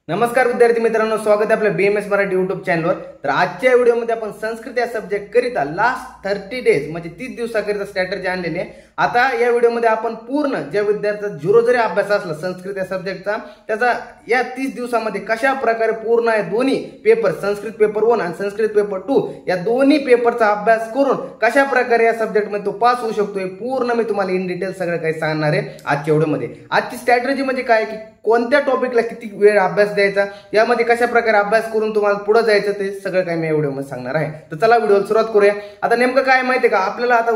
नमस्कार विद्यार्थी मित्रांनो, स्वागत आहे आपल्या बीएमएस मराठी यूट्यूब चॅनलवर। तर आजच्या व्हिडिओमध्ये आपण संस्कृत या सब्जेक्ट करिता लास्ट 30 डेज म्हणजे 30 दिवसाकरिता स्ट्रॅटेजी आणलेली आहे। आता या व्हिडिओमध्ये आपण पूर्ण ज्या विद्यार्थ्याचा झिरो जरी अभ्यास असला संस्कृत या सब्जेक्टचा, त्याचा या 30 दिवसामध्ये कशा प्रकारे पूर्ण आहे दोन्ही पेपर, संस्कृत पेपर 1 आणि संस्कृत पेपर 2 या दोन्ही पेपरचा अभ्यास करून कशा प्रकारे या सब्जेक्टमध्ये तो पास होऊ शकतो हे पूर्ण मी तुम्हाला इन डिटेल सगळं काही सांगणार आहे आजच्या व्हिडिओमध्ये। आजची स्ट्रॅटेजी म्हणजे काय की कोणत्या टॉपिकला किती वेळ अभ्यास द्यायचा, यामध्ये कशा प्रकारे अभ्यास करून तुम्हाला पुढे जायचं ते सगळं काही मी व्हिडिओमध्ये सांगणार आहे। तर चला व्हिडिओला सुरुवात करूया। आता नेमकं काय माहितीये का, आपल्याला आता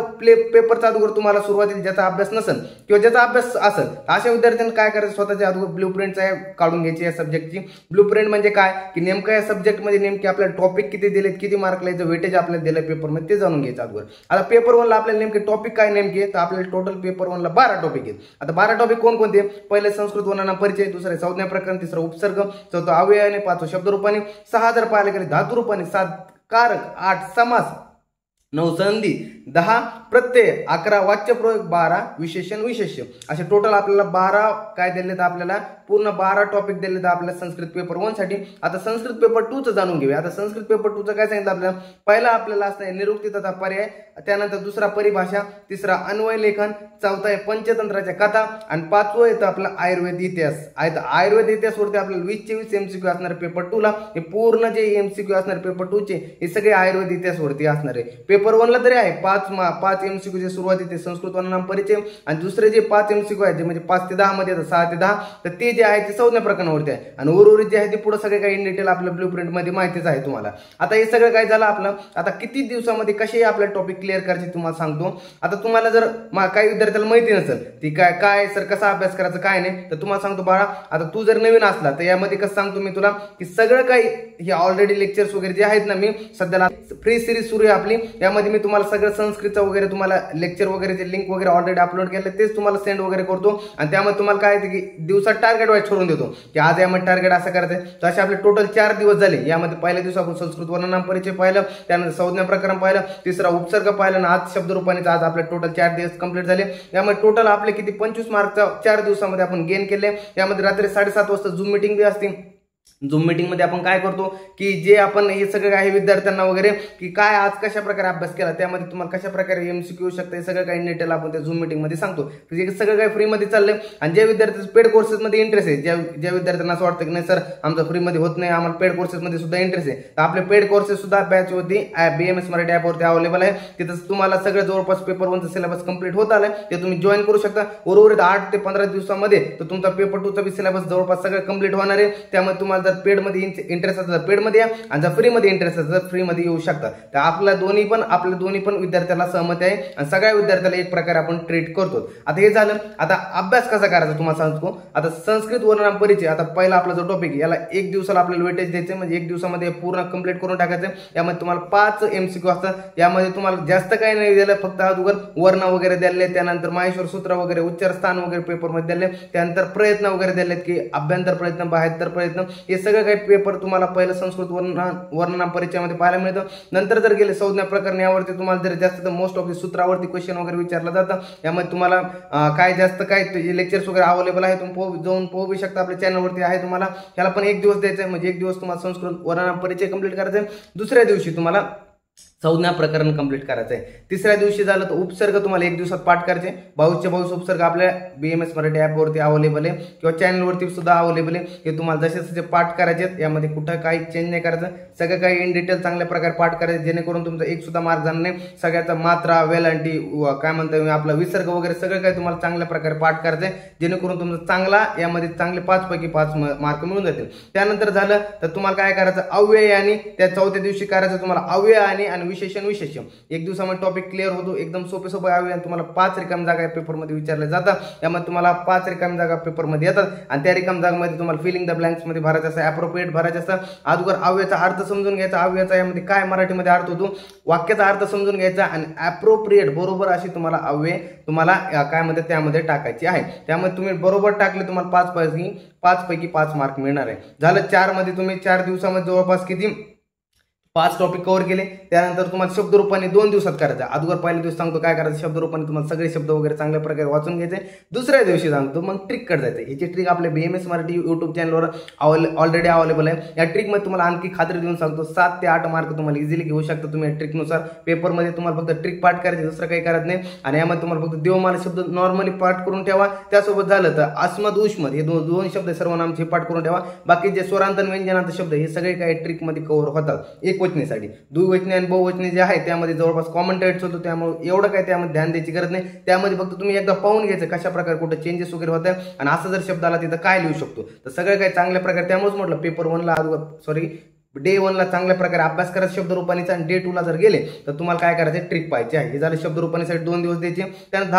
पेपरचा अगोदर तुम्हाला सुरुवातीला ज्याचा अभ्यास नसेल किंवा ज्याचा अभ्यास असेल अशा विद्यार्थ्यांनी काय करायचं, स्वतःच्या अगोदर ब्लूप्रिंट काढून घ्यायची या सब्जेक्टची। ब्लूप्रिंट म्हणजे काय की नेमकं या सब्जेक्टमध्ये नेमके आपल्याला टॉपिक किती दिलेत, किती मार्क लायचं, वेटेज आपल्याला दिलं पेपरमध्ये ते जाणून घ्यायचं अगोदर। आता पेपर 1 ला आपल्याला नेमके टॉपिक काय नेमके, तर आपल्याला टोटल पेपर 1 ला 12 टॉपिक आहेत। आता 12 टॉपिक कोणकोणते, पहिले संस्कृत वर्णना परिचय, दुसरे संज्ञा प्रकरण, तिसरा उपसर्ग, चौथा अव्ययाने, पाचवा शब्द रूपाने, 6 जर पाहिले गेले धातू रूपाने, 7 कारक, 8 समास, 9 संधी, 10 प्रत्यय, 11 वाच्य प्रयोग, 12 विशेषण विशेष्य, असे टोटल आपल्याला 12 काय दिलेत, आपल्याला पूर्ण 12 टॉपिक दिलेत आपल्या संस्कृत पेपर 1 साठी। आता संस्कृत पेपर 2 चं जाणून घेऊया। आता संस्कृत पेपर 2 चं काय सांगितलं आपल्याला, पहिला आपल्याला असणार निरुक्ती तथा पर्याय, त्यानंतर दुसरा परिभाषा, तिसरा अन्वय लेखन, चौथा आहे पंचतंत्राच्या कथा आणि पाचवं येतं आपला आयुर्वेद इतिहास। आयुर्वेद इतिहासवरती आपल्याला 20-20 एमसीक्यू असणार पेपर 2 ला। हे पूर्ण जे एमसीक्यू असणार पेपर 2 चे हे सगळे आयुर्वेद इतिहासवरती असणार आहे। पेपर 1 ला तरी आहे 5 एमसीक्यू जे सुरुवातीचे संस्कृत वर्णना परिचय आणि दुसरे जे 5 एमसीक्यू आहेत जे म्हणजे 5 ते 10 मध्ये 6 ते 10, तर ते जे आहे ते संज्ञा प्रकरणावरती आहे आणि उर्वरित जे आहे ते पुढे सगळे काही इन डिटेल आपल्या ब्लूप्रिंट मध्ये माहितीच आहे तुम्हाला। आता हे सगळं काय झालं आपलं, आता किती दिवसामध्ये कसे आपले टॉपिक क्लिअर करायचे तुम्हाला सांगतो। आता तुम्हाला जर काही विद्यार्थ्याला माहिती नसेल ती काय सर कसा अभ्यास करायचा काय नाही, तर तुम्हाला सांगतो बाळा, आता तू जर नवीन असला तर यामध्ये कसं सांगतो मी तुला की सगळं काही हे ऑलरेडी लेक्चर्स वगैरे जे आहेत ना, मी सध्याला फ्री सिरीज सुरू आहे आपली, यामध्ये मी तुम्हाला सगळं संस्कृतचं वगैरे तुम्हाला लेक्चर वगैरे जे लिंक वगैरे ऑलरेडी अपलोड केले तेच तुम्हाला सेंड वगैरे करतो आणि त्यामध्ये तुम्हाला काय की दिवसात टार्गेट वाईज ठरवून देतो की आज यामध्ये टार्गेट असं करायचं। तर असे आपले टोटल 4 दिवस झाले। यामध्ये पहिल्या दिवशी आपण संस्कृत वर्णना परिचय पाहिलं, त्यानंतर संज्ञा प्रकरण पाहिलं, तिसरा उपसर्ग पाहिलं आणि आज शब्द रूपाने आज आपले टोटल 4 दिवस कंप्लीट झाले। यामध्ये टोटल आपले किती 25 मार्कचा 4 दिवसामध्ये आपण गेन केले। यामध्ये रात्री 7:30 वाजता झूम मीटिंग बी असते। झूम मीटिंग मध्ये आपण काय करतो की जे आपण हे सगळं काही विद्यार्थ्यांना वगैरे की काय आज कशा प्रकारे अभ्यास केला, त्यामध्ये तुम्हाला कशा प्रकारे एमसीक्यू येऊ शकते हे सगळं काही डिटेल आपण त्या झूम मीटिंग मध्ये सांगतो। हे सगळं काही फ्री मध्ये चाललंय आणि ज्या विद्यार्थ्यांचं पेड कोर्सेस मध्ये इंटरेस्ट आहे, ज्या विद्यार्थ्यांना असं वाटतं की नाही सर आमचं फ्री मध्ये होत नाही, आम्हाला पेड कोर्सेस मध्ये सुद्धा इंटरेस्ट आहे, तर आपले पेड कोर्सेस सुद्धा बॅच वरती बीएमएस मराठी ऍप वरती अवेलेबल आहे। तिथं तुम्हाला सगळं जवळपास पेपर 1 चा सिलेबस कंप्लीट होत आलाय, ते तुम्ही जॉईन करू शकता। उर्वरित 8 ते 15 दिवसामध्ये तर तुमचा पेपर 2 चा सिलेबस जवळपास सगळं कंप्लीट होणार आहे। त्यामुळे तुम्हाला जर पेड मध्ये इंटरेस्ट असेल तर पेड मध्ये या आणि जर फ्री मध्ये इंटरेस्ट असेल तर फ्री मध्ये येऊ शकता। तर आपल्या दोन्ही पण विद्यार्थ्याला सहमती आहे आणि सगळ्या विद्यार्थ्याला एक प्रकारे आपण ट्रीट करतो। आता हे झालं। आता अभ्यास कसा करायचा तुम्हाला सांगतो। आता संस्कृत वर्णना परिचय, आता पहिला आपला जो टॉपिक याला 1 दिवसाला आपल्याला वेटेज द्यायचे, म्हणजे 1 दिवसामध्ये पूर्ण कंप्लीट करून टाकायचं। यामध्ये तुम्हाला 5 एमसीक्यू असतात। यामध्ये तुम्हाला जास्त काही नाही दिलं, फक्त अगोदर वर्ण वगैरे दिले, त्यानंतर माहेश्वर सूत्र वगैरे, उच्चार स्थान वगैरे पेपर मध्ये दिले, त्यानंतर प्रयत्न वगैरे दिलेत की अभ्यंतर प्रयत्न, बाह्यंतर प्रयत्न, हे सगळं काही पेपर तुम्हाला पहिलं संस्कृत वर्णना परिचयामध्ये पाहायला मिळतं। नंतर जर गेले संज्ञा प्रकरण, यावरती तुम्हाला जर जास्त मोस्ट ऑफ सूत्रावरती क्वेश्चन वगैरे विचारलं जातं। यामध्ये तुम्हाला काय जास्त काय लेक्चर्स वगैरे अवेलेबल आहे, तुम्ही जाऊन पाहू शकता, आपल्या चॅनलवरती आहे। तुम्हाला ह्याला पण 1 दिवस द्यायचा आहे, म्हणजे 1 दिवस तुम्हाला संस्कृत वर्णना परिचय कंप्लीट करायचा आहे। दुसऱ्या दिवशी तुम्हाला संज्ञा प्रकरण कंप्लीट करायचं आहे। तिसऱ्या दिवशी झालं तर उपसर्ग तुम्हाला 1 दिवसात पाठ करायचे। 22 उपसर्ग आपल्या बीएमएस मराठी ऍप वरती अवेलेबल आहे किंवा चॅनल वरती सुद्धा अवेलेबल आहे। हे तुम्हाला जसे जसे पाठ करायचे, यामध्ये कुठं काही चेंज नाही करायचं, सगळं काही इन डिटेल चांगल्या प्रकारे पाठ करायचे, जेणेकरून तुमचा एक सुद्धा मार्क जाणार नाही। सगळ्याचा मात्रा, वेलांटी, काय म्हणतात आपला विसर्ग वगैरे सगळं काही तुम्हाला चांगल्या प्रकारे पाठ करायचंय, जेणेकरून तुमचा चांगला यामध्ये चांगले 5 पैकी 5 मार्क मिळून जातील। त्यानंतर झालं तर तुम्हाला काय करायचं, अव्यय आणि त्या 4थ्या दिवशी करायचं तुम्हाला अव्यय आणि विशेषण विशेष्य। 1 दिवसामध्ये टॉपिक क्लिअर होतो, एकदम सोपे आहे। तुम्हाला 5 रिकाम जागा पेपर मध्ये विचारल्या जातात। यामध्ये तुम्हाला 5 रिकाम जागा पेपर मध्ये येतात आणि त्या रिकाम जागांमध्ये तुम्हाला फिलिंग द ब्लँक्स मध्ये भरायचं असतं, अप्रोप्रिएट भरायचं असतं। अगोदर अव्ययाचा अर्थ समजून घ्यायचा, अव्ययाचा यामध्ये काय मराठीमध्ये अर्थ होतो, वाक्याचा अर्थ समजून घ्यायचा आणि अप्रोप्रिएट बरोबर अशी तुम्हाला अव्यय तुम्हाला काय मध्ये त्यामध्ये टाकायची आहे। त्यामुळे तुम्ही बरोबर टाकले तुम्हाला 5 पैकी 5 मार्क मिळणार आहे। झालं 4 मध्ये तुम्ही 4 दिवसामध्ये जवळपास किती 5 टॉपिक कव्हर केले. त्यानंतर तुम्हाला शब्दरूपाने 2 दिवसात करायचं. अगोदर पहिल्या दिवस सांगतो काय करायचं, शब्दरूपाने तुम्हाला सगळे शब्द वगैरे चांगल्या प्रकारे वाचून घ्यायचे. दुसऱ्या दिवशी सांगतो मग ट्रिक कडे जायचं. ह्याची ट्रिक आपल्या BMS मराठी यूट्यूब चॅनलवर ऑलरेडी अवेलेबल आहे. या ट्रिकमध्ये तुम्हाला आणखी खात्री देऊन सांगतो 7 ते 8 मार्क तुम्हाला इझिली घेऊ शकता तुम्ही या ट्रिकनुसार. पेपरमध्ये तुम्हाला फक्त ट्रिक पाठ करायची, दुसरं काही करत नाही. आणि यामध्ये तुम्हाला फक्त देवमाला शब्द नॉर्मली पाठ करून ठेवा. त्यासोबत झालं तर अस्मद उष्मद हे दोन शब्द सर्वनामचे पाठ करून ठेवा. बाकी जे स्वरांत व्यंजनांत शब्द हे सगळे काही ट्रिकमध्ये कव्हर होतात एकवचनीसाठी. द्विवचनी आणि बहुवचनी जे आहे त्यामध्ये जवळपास कॉमन टाईप्स होतो, त्यामुळे एवढं काय त्यामध्ये ध्यान द्यायची गरज नाही. त्यामध्ये फक्त तुम्ही एकदा पाहून घ्यायचं कशा प्रकारे कुठे चेंजेस वगैरे होत आहे आणि असं जर शब्द आला तिथं काय लिहू शकतो. तर सगळं काही चांगल्या प्रकारे, त्यामुळेच म्हटलं पेपर 1ला डे 1ला चांगल्या प्रकारे अभ्यास करायचा शब्दरूपानीचा आणि डे 2ला जर गेले तर तुम्हाला काय करायचं, ट्रिक पाहिजे आहे. हे झालं शब्दरूपानीसाठी 2 दिवस द्यायचे. त्यानंतर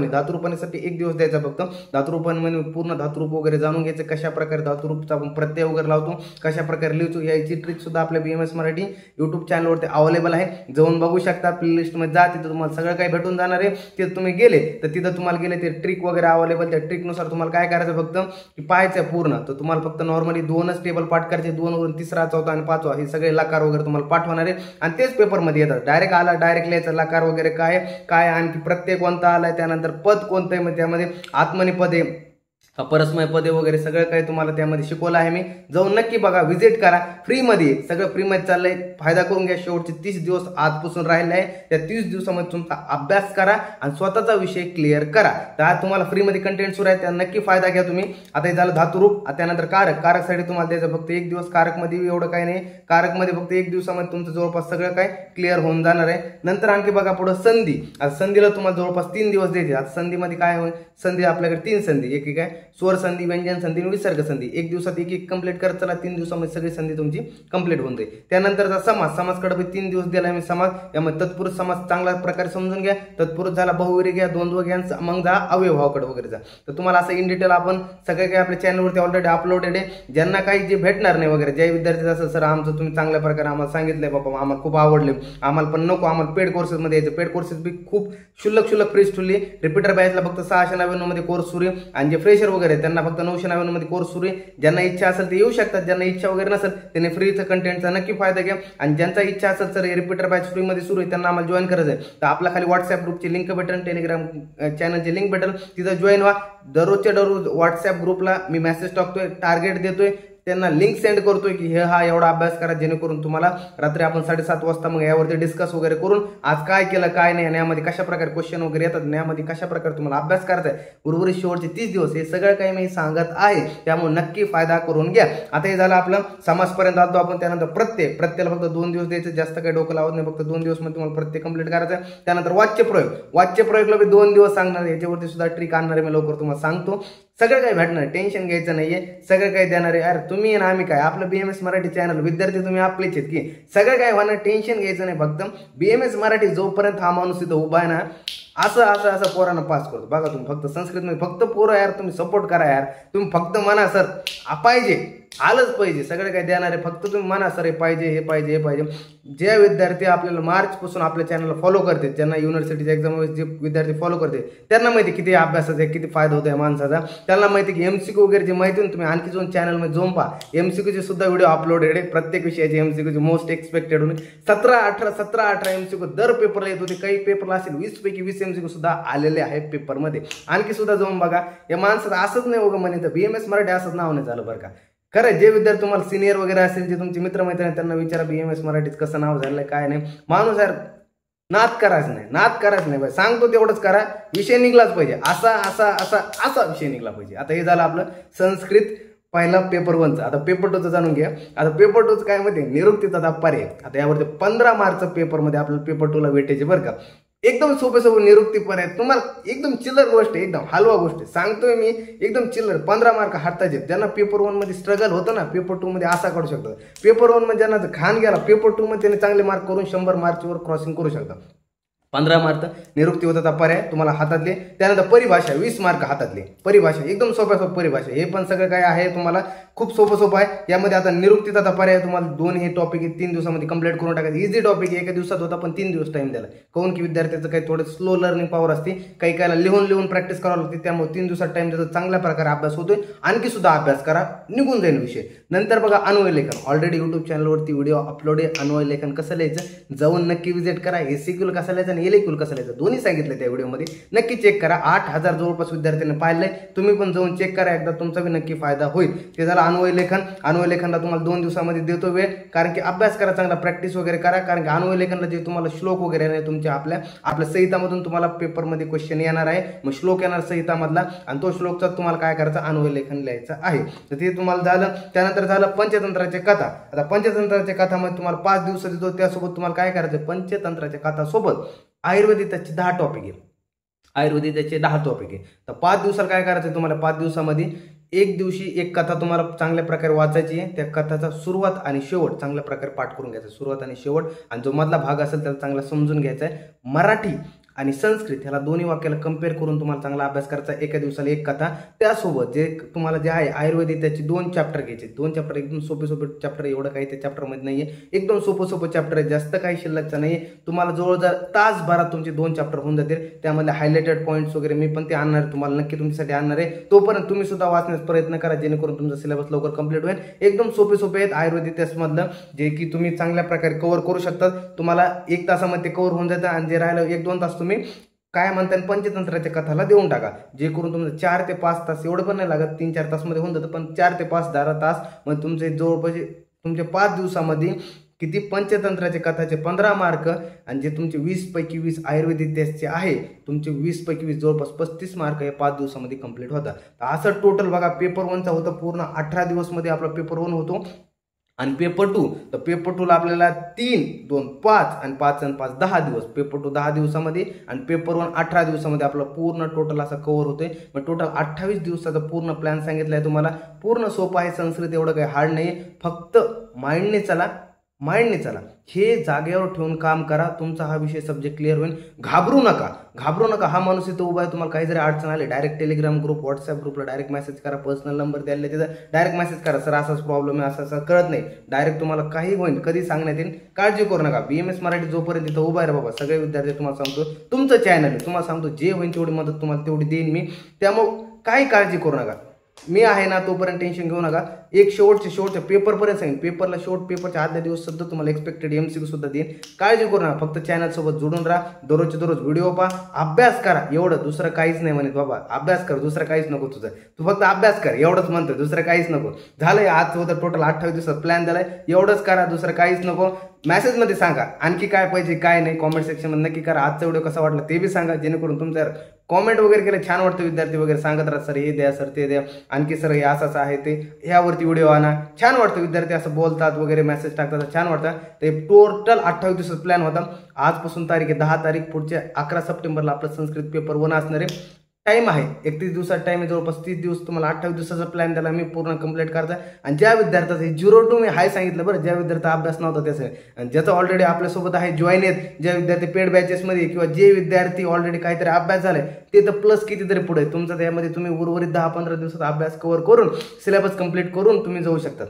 धातुरूपानीसाठी 1 दिवस द्यायचा फक्त. धातुरूपानी पूर्ण धातुरूप वगैरे जाणून घ्यायचं, कशा प्रकारे धातुरूपचा आपण प्रत्यय वगैरे लावतो, कशा प्रकारे लिहितो, याची ट्रिक सुद्धा आपल्या BMS मराठी यूट्यूब चॅनलवरती अवेलेबल आहे. जाऊन बघू शकता. प्लेलिस्टमध्ये जा, तिथं तुम्हाला सगळं काही भेटून जाणार आहे. तिथं तुम्ही गेले तर तिथं तुम्हाला गेले ते ट्रिक वगैरे अवेलेबल. त्या ट्रिकनुसार तुम्हाला काय करायचं फक्त की पाहायचं पूर्ण. तर तुम्हाला फक्त नॉर्मली 2च टेबल पाठ करायचे. 2 वरून 3रा 4था आणि 5वा हे सगळे लकार वगैरे तुम्हाला पाठवणार आहे आणि तेच पेपरमध्ये येतात. डायरेक्ट आला, डायरेक्ट लिहायचं लकार वगैरे काय आणखी प्रत्यय कोणता आलाय, त्यानंतर पद कोणतं आहे, मग त्यामध्ये आत्मनेपद पदे, परस्मय पदे वगैरे सगळं काही तुम्हाला त्यामध्ये शिकवलं आहे मी. जाऊन नक्की बघा, व्हिजिट करा. फ्रीमध्ये सगळं फ्रीमध्ये चाललंय. फायदा करून घ्या. शेवटचे 30 दिवस आजपासून राहिले आहे. त्या 30 दिवसामध्ये तुमचा अभ्यास करा आणि स्वतःचा विषय क्लिअर करा. तर तुम्हाला फ्रीमध्ये कंटेंट सुरू आहे, त्या नक्की फायदा घ्या तुम्ही. आता हे झालं धातुरूप. त्यानंतर कारकसाठी तुम्हाला द्यायचं फक्त 1 दिवस. कारकमध्ये एवढं काही नाही. कारकमध्ये फक्त 1 दिवसामध्ये तुमचं जवळपास सगळं काय क्लिअर होऊन जाणार आहे. नंतर आणखी बघा पुढे संधी. आता संधीला तुम्हाला जवळपास 3 दिवस द्यायचे. आता संधीमध्ये काय होईल, संधी आपल्याकडे 3 संधी, एक आहे स्वर संधी, व्यंजन संधी, विसर्ग संधी. 1 दिवसात एक कंप्लीट करत चला. 3 दिवसामध्ये सगळी संधी तुमची कंप्लीट होऊन जाईल. त्यानंतरचा समासकडे 3 दिवस दिला मी समास. यामध्ये तत्पुरुष समास चांगल्या प्रकारे समजून घ्या. तत्पुरुष झाला, बहुविरी घ्या, द्वंद्व घ्या, मग जा अव्ययभावाकडे वगैरे जा. तर तुम्हाला असं इन डिटेल आपण सगळे काही आपल्या चॅनलवरती ऑलरेडी अपलोडेड आहे. ज्यांना काही जे भेटणार नाही वगैरे, ज्या विद्यार्थी असं सर आमचं तुम्ही चांगल्या प्रकारे आम्हाला सांगितलंय बाबा, आम्हाला खूप आवडले, आम्हाला पण नको, आम्हाला पेड कोर्सेसमध्ये यायचं. पेड कोर्सेस बी खूप शुल्लक फ्री ठेवली. रिपीटर बॅचला फक्त 699 मध्ये कोर्स सुरू आहे आणि जे फ्रेशर वगैरे त्यांना फक्त 999 मध्ये कोर्स सुरू आहे. ज्यांना इच्छा असेल ते येऊ शकतात. ज्यांना इच्छा वगैरे नसेल त्यांनी फ्रीचा कंटेंटचा नक्की फायदा घ्या. आणि ज्यांचा इच्छा असेल तर रिपीटर बॅच फ्रीमध्ये सुरू आहे, त्यांना आम्हाला जॉईन करायचं आहे. तर आपल्या खाली व्हॉट्सअप ग्रुपची लिंक भेटेल, टेलिग्राम चॅनलची लिंक भेटेल, तिथं जॉईन व्हा. दररोजच्या दररोज व्हॉट्सअप ग्रुपला मी मेसेज टाकतोय, टार्गेट देतोय, त्यांना लिंक सेंड करतोय की हा एवढा अभ्यास करा, जेणेकरून तुम्हाला रात्री आपण 7:30 वाजता मग यावरती डिस्कस वगैरे करून आज काय केलं काय नाही आणि यामध्ये कशा प्रकारे क्वेश्चन वगैरे येतात, यामध्ये कशा प्रकारे तुम्हाला अभ्यास करायचा आहे, उर्वरित शेवटचे 30 दिवस हे सगळं काही मी सांगत आहे. त्यामुळे नक्की फायदा करून घ्या. आता हे झालं आपलं समासपर्यंत आलो आपण. त्यानंतर प्रत्ययाला फक्त 2 दिवस द्यायचे, जास्त काही डोकं लावत नाही. फक्त 2 दिवस मध्ये तुम्हाला प्रत्यय कंप्लीट करायचा आहे. त्यानंतर वाच्यप्रयोगला मी 2 दिवस सांगणार, याच्यावरती सुद्धा ट्रिक आणणार आहे मी, लवकर तुम्हाला सांगतो. सगळं काही भेटणार, टेन्शन घ्यायचं नाहीये, सगळं काही देणार आहे. अरे तुम्ही ना आम्ही काय, आपलं BMS मराठी चॅनल, विद्यार्थी तुम्ही आपलेच आहेत की सगळं काय होणार, टेन्शन घ्यायचं नाही. फक्त BMS मराठी जोपर्यंत हा माणूस इथं उभा आहे ना, असं पोरांना पास करतो. बघा तुम्ही फक्त संस्कृतमध्ये फक्त पोरं यार तुम्ही सपोर्ट करा यार. तुम्ही फक्त म्हणा सर पाहिजे, आलंच पाहिजे, सगळं काही देणार आहे. फक्त तुम्ही म्हणा सर हे पाहिजे, हे पाहिजे, हे पाहिजे. जे विद्यार्थी आपल्याला मार्च पासून आपल्या चॅनलला फॉलो करते, ज्यांना युनिव्हर्सिटीच्या एक्झाम जे विद्यार्थी फॉलो करते, त्यांना माहिती किती अभ्यासाचा आहे, किती फायदा होतो या माणसाचा. त्यांना माहिती की MCQ वगैरे जे माहिती तुम्ही आणखी जाऊन चॅनलमध्ये जाऊन पहा. MCQचे सुद्धा व्हिडिओ अपलोडेड आहे. प्रत्येक विषयाचे MCQचे मोस्ट एक्सपेक्टेड होते 17-18 MCQ दर पेपरला येत होते. काही पेपरला असेल 20 पैकी 20 MCQ सुद्धा आलेले आहेत पेपरमध्ये. आणखी सुद्धा जाऊन बघा. या माणसाचं असंच नाही बघा म्हणे, तर BMS मराठी असंच नाव नाही झालं बरं का. खरं जे विद्यार्थी तुम्हाला सिनियर वगैरे असेल, जे तुमचे मित्रमैत्रिणी, त्यांना विचारा BMS मराठीत कसं नाव झालंय काय नाही. माणूस यार नाद करायचं नाही, सांगतो तेवढंच करा. विषय निघलाच पाहिजे, असा विषय निघला पाहिजे. आता हे झालं आपलं संस्कृत पहिला पेपर 1चा. आता पेपर 2चं जाणून घ्या. आता पेपर 2चं काय मध्ये निरुक्तीचा धप्पा रे. आता यावरती 15 मार्चचा पेपरमध्ये आपल्याला पेपर 2ला भेटायचे बरं का. एकदम सोपे निरुक्ती पण आहे. तुम्हाला एकदम चिल्लर गोष्ट, एकदम हलवा गोष्ट सांगतोय मी, एकदम चिल्लर. 15 मार्क हाताचे. ज्यांना पेपर 1 मध्ये स्ट्रगल होतं ना, पेपर 2 मध्ये असा करू शकतात. पेपर 1 मध्ये ज्यांना खान गेला, पेपर 2 मध्ये त्यांनी चांगले मार्क करून 100 मार्कवर क्रॉसिंग करू शकतात. 15 मार्क निरुक्ती होता पर्याय तुम्हाला हातातले, त्यानंतर परिभाषा 20 मार्क हातातले, परिभाषा एकदम सोप्या परिभाषा, हे पण सगळं काय आहे तुम्हाला खूप सोपं आहे. यामध्ये आता निरुक्तीचा पर्याय तुम्हाला दोन हे टॉपिक 3 दिवसामध्ये कंप्लीट करून टाकायचं. इझी टॉपिक एका दिवसात होता पण 3 दिवस टाइम द्याला, काऊन की विद्यार्थ्याचं काही थोडं स्लो लर्निंग पॉवर असते, काही कायला लिहून प्रॅक्टिस करावं लागते, त्यामुळे 3 दिवसात टाइम द्यायचा, चांगल्या प्रकारे अभ्यास होतोय. आणखी सुद्धा अभ्यास करा, निघून जाईल विषय. नंतर बघा अन्वय लेखन, ऑलरेडी युट्यूब चॅनलवरती व्हिडिओ अपलोड आहे. अन्वय लेखन कसं लिहायचं जाऊन नक्की विजिट करा. एसीक्यूल कसं लिहायचं आणि एलेक्यूल कसं लिहायचं दोन्ही सांगितलं त्या व्हिडिओमध्ये, नक्की चेक करा. 8000 जवळपास विद्यार्थ्यांनी पाहिलंय, तुम्ही पण जाऊन चेक करा एकदा, तुमचा बी नक्की फायदा होईल. ते झालं अन्वय लेखन. अन्वय लेखनला तुम्हाला 2 दिवसामध्ये देतो वेळ, कारण की अभ्यास करा, चांगला प्रॅक्टिस वगैरे करा, कारण की अन्वय लेखनला जे तुम्हाला श्लोक वगैरे नाही तुमच्या आपल्या संहितामधून तुम्हाला पेपरमध्ये क्वेश्चन येणार आहे, मग श्लोक येणार संहितामधला, आणि तो श्लोकचा तुम्हाला काय करायचं अन्वय लेखन लिहायचं आहे. तर ते तुम्हाला झालं. त्यानंतर झालं पंचतंत्राच्या कथा. आता पंचतंत्राच्या कथामध्ये तुम्हाला 5 दिवस देतो, त्यासोबत तुम्हाला काय करायचं पंचतंत्राच्या कथासोबत आयुर्वेदिकचे 10 टॉपिक आहे, आयुर्वेदिकचे 10 टॉपिक आहे. तर 5 दिवसाला काय करायचं तुम्हाला, 5 दिवसामध्ये एक दिवशी एक कथा तुम्हाला चांगल्या प्रकारे वाचायची आहे. त्या कथाचा सुरुवात आणि शेवट चांगल्या प्रकारे पाठ करून घ्यायचा, सुरुवात आणि शेवट, आणि जो मधला भाग असेल त्याला चांगला समजून घ्यायचा आहे. मराठी आणि संस्कृत ह्याला दोन्ही वाक्याला कम्पेअर करून तुम्हाला चांगला अभ्यास करायचा. एका दिवसाला एक कथा, त्यासोबत जे तुम्हाला जे आहे आयुर्वेदिक त्याची 2 चॅप्टर घ्यायचे. 2 चॅप्टर एकदम सोपे चॅप्टर, एवढं काही त्या चॅप्टरमध्ये नाहीये, एकदम सोपं चॅप्टर आहे, जास्त काही शिल्लकचं नाहीये. तुम्हाला जवळजवळ तासभरात तुमचे 2 चॅप्टर होऊन जातील. त्यामध्ये हायलाइटेड पॉईंट्स वगैरे मी पण ते आणणार आहे, तुम्हाला नक्की तुमच्यासाठी आणणार आहे. तोपर्यंत तुम्ही सुद्धा वाचण्याचा प्रयत्न करा, जेणेकरून तुमचा सिलेबस लवकर कंप्लीट होईल. एकदम सोपे आहेत आयुर्वेदिक त्यामधलं, जे की तुम्ही चांगल्या प्रकारे कव्हर करू शकतात. तुम्हाला 1 तासामध्ये कव्हर होऊन जातं, आणि जे राहिलं 1-2 तास तुम्ही काय म्हणतात पंचतंत्राच्या कथाला देऊन टाका, जे करून तुमचं 4 ते 5 तास, एवढं पण नाही लागत, 3-4 तासमध्ये होऊन जातं, पण 4 ते 5-10 तास मग तुमचे जवळपास तुमचे 5 दिवसामध्ये किती पंचतंत्राच्या कथाचे 15 मार्क, आणि जे तुमचे 20 पैकी 20 आयुर्वेदिक टेस्टचे आहे तुमचे 20 पैकी 20 जवळपास 35 मार्क हे 5 दिवसामध्ये कंप्लीट होतात. तर असं टोटल बघा पेपर 1चा होतं पूर्ण 18 दिवसमध्ये आपला पेपर 1 होतो. आणि पेपर 2, तर पेपर 2ला आपल्याला 3, 2, 5 आणि 5 आणि 5 10 दिवस, पेपर 2 10 दिवसामध्ये आणि पेपर 1 18 दिवसामध्ये आपला पूर्ण टोटल असा कव्हर होतोय. मग टोटल 28 दिवसाचा पूर्ण प्लॅन सांगितलाय तुम्हाला. पूर्ण सोपं आहे, संस्कृत एवढं काही हार्ड नाही, फक्त माइंडने चला, हे जागेवर ठेवून काम करा, तुमचा हा विषय सब्जेक्ट क्लिअर होईल. घाबरू नका. हा माणूस इथं उभा आहे, तुम्हाला काही जरी अडचण आली डायरेक्ट टेलिग्राम ग्रुप, व्हॉट्सअप ग्रुपला डायरेक्ट मेसेज करा, पर्सनल नंबर द्यायला तिथं डायरेक्ट मेसेज करा, सर असाच प्रॉब्लेम आहे, असं कळत नाही, डायरेक्ट तुम्हाला काही होईल कधी सांगण्यात येईल. काळजी करू नका. BMS मराठी जोपर्यंत तिथं उभा आहे बाबा, सगळे विद्यार्थी तुम्हाला सांगतो, तुमचं चॅनल आहे, तुम्हाला सांगतो जे होईल तेवढी मदत तुम्हाला तेवढी देईन मी, त्यामुळे काही काळजी करू नका. मी आहे ना, तोपर्यंत टेन्शन घेऊ नका. एक शेवटचे पेपरपर्यंत सांगेन, पेपरला पेपरच्या आदल्या दिवस सुद्धा तुम्हाला एक्सपेक्टेड MCQ सुद्धा देईन. काळजी करू नका, फक्त चॅनल सोबत जोडून राहा, दररोजचे दररोज व्हिडिओ पहा, अभ्यास करा, एवढं, दुसरं काहीच नाही म्हणत बाबा, अभ्यास कर, दुसरं काहीच नको तुझं, तू फक्त अभ्यास कर, एवढंच म्हणतोय, दुसरं काहीच नको. झालंय आज होतं टोटल 28 दिवसात प्लॅन दिलाय, एवढंच करा, दुसरं काहीच नको. मेसेजमध्ये सांगा आणखी काय पाहिजे काय नाही, कॉमेंट सेक्शनमध्ये नक्की करा. आजचा व्हिडिओ कसा वाटला ते बी सांगा, जेणेकरून तुमच्या कॉमेंट वगैरे केलं छान वाटतं, विद्यार्थी वगैरे सांगत राहतात, सर हे द्या, सर ते द्या, आणखी सर हे असंच आहे ते, ह्यावरती व्हिडिओ आणा, छान वाटतं. विद्यार्थी असं बोलतात वगैरे, मेसेज टाकतात, छान वाटतं. ते टोटल 28 दिवसाचा प्लॅन होता. आजपासून तारीख आहे 10 तारीख, पुढच्या 11 सप्टेंबरला आपलं संस्कृत पेपर 1 असणार आहे. टाइम आहे 31 दिवसाचा टाइम आहे, जवळपास 30 दिवस. तुम्हाला 28 दिवसाचा प्लॅन त्याला मी पूर्ण कंप्लीट करता. आणि ज्या विद्यार्थ्याचं 0 to मी हाय सांगितलं बरं, ज्या विद्यार्थ्या अभ्यास नव्हता त्याचं, आणि ज्याचा ऑलरेडी आपल्यासोबत आहे जॉईन आहेत, ज्या विद्यार्थी पेड बॅचेसमध्ये, किंवा जे विद्यार्थी ऑलरेडी काहीतरी अभ्यास झालाय ते तर प्लस कितीतरी पुढे तुमचा, त्यामध्ये तुम्ही उर्वरित 10-15 दिवसाचा अभ्यास कव्हर करून सिलेबस कंप्लीट करून तुम्ही जाऊ शकता.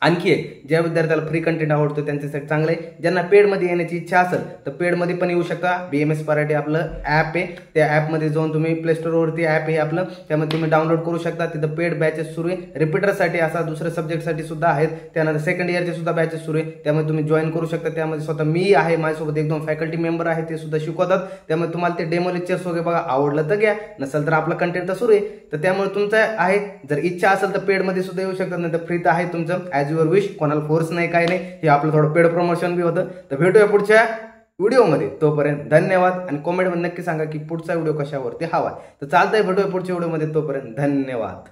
आणखी एक, ज्या विद्यार्थ्याला फ्री कंटेंट आवडतो त्यांच्यासाठी चांगलं आहे. ज्यांना पेडमध्ये येण्याची इच्छा असेल तर पेडमध्ये पण येऊ शकता. BMS मराठी आपलं ॲप आहे, त्या ॲपमध्ये जाऊन तुम्ही प्ले स्टोरवरती ॲप आहे आपलं, त्यामध्ये तुम्ही डाउनलोड करू शकता. तिथं पेड बॅचेस सुरू आहे, रिपीटरसाठी असा दुसऱ्या सब्जेक्टसाठी सुद्धा आहेत, त्यानंतर सेकंड इयरचे सुद्धा बॅचेस सुरू आहे, त्यामध्ये तुम्ही जॉईन करू शकता. त्यामध्ये स्वतः मी आहे, माझ्यासोबत 1-2 फॅकल्टी मेंबर आहे, ते सुद्धा शिकवतात. त्यामुळे तुम्हाला ते डेमो लेक्चर्स वगैरे बघा, आवडलं तर घ्या, नसेल तर आपलं कंटेंट तर सुरू आहे. तर त्यामुळे तुमचं आहे, जर इच्छा असेल तर पेडमध्ये सुद्धा येऊ शकतात, नाही तर फ्री तर आहे तुमचं, ॲज युअर विश, कोणाला फोर्स नाही, काही नाही. हे आपलं थोडं पेड प्रमोशन बी होतं. तर भेटूया पुढच्या व्हिडिओमध्ये, तोपर्यंत धन्यवाद. आणि कॉमेंटमध्ये नक्की सांगा की पुढचा व्हिडिओ कशावरती हवा. तर चालतंय, भेटूया पुढच्या व्हिडिओमध्ये, तोपर्यंत धन्यवाद.